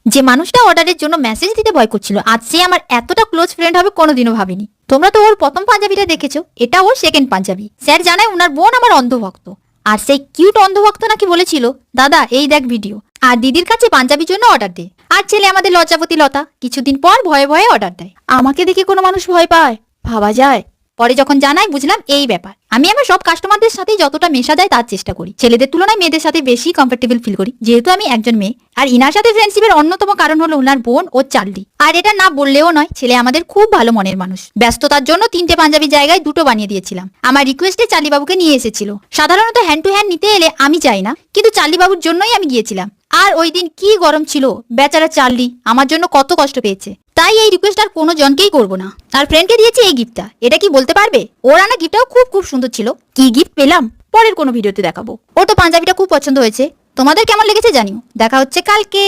যে মানুষটা অর্ডারের জন্য মেসেজ দিতে ভয় করছিল আজ সে আমার এতটা ক্লোজ ফ্রেন্ড হবে কোনোদিনও ভাবিনি। তোমরা তো ওর প্রথম পাঞ্জাবিটা দেখেছো, এটা ওর সেকেন্ড পাঞ্জাবি। স্যার জানায় উনার বোন আমার অন্ধভক্ত, আর সেই কিউট অন্ধভক্ত নাকি বলেছিল দাদা এই দেখ ভিডিও, আর দিদির কাছে পাঞ্জাবির জন্য অর্ডার দে। আর ছেলে আমাদের লজ্জাপতি লতা কিছুদিন পর ভয়ে ভয়ে অর্ডার দেয়। আমাকে দেখে কোনো মানুষ ভয় পায়, ভাবা যায়। পরে যখন জানাই বুঝলাম এই ব্যাপার। আমি আমার সব কাস্টমারদের সাথে যতটা মেশা যায় তার চেষ্টা করি, ছেলেদের তুলনায় মেয়েদের সাথে বেশি কমফোর্টেবল ফিল করি, যেহেতু আমি একজন মেয়ে। আর ইনার সাথে ফ্রেন্ডশিপের অন্যতম কারণ হলো ওনার বোন ও চার্লি। আর এটা না বললেও নয়, ছেলে আমাদের খুব ভালো মনের মানুষ। ব্যস্ততার জন্য 3টে পাঞ্জাবি জায়গায় 2টো বানিয়ে দিয়েছিলাম। আমার রিকোয়েস্টে চার্লি বাবুকে নিয়ে এসেছিল। সাধারণত হ্যান্ড টু হ্যান্ড নিতে এলে আমি চাই না, কিন্তু চার্লি বাবুর জন্যই আমি গিয়েছিলাম। আর ওই দিন কি গরম ছিল, বেচারা চার্লি আমার জন্য কত কষ্ট পেয়েছে। তাই এই রিকোয়েস্ট আর কোনো জনকেই করবো না। আর ফ্রেন্ডকে দিয়েছি এই গিফটটা, এটা কি বলতে পারবে? ওর আনা গিফটটাও খুব খুব সুন্দর ছিল। কি গিফট পেলাম পরের কোনো ভিডিওতে দেখাবো। ওর তো পাঞ্জাবিটা খুব পছন্দ হয়েছে। তোমাদের কেমন লেগেছে জানিও। দেখা হচ্ছে কালকে।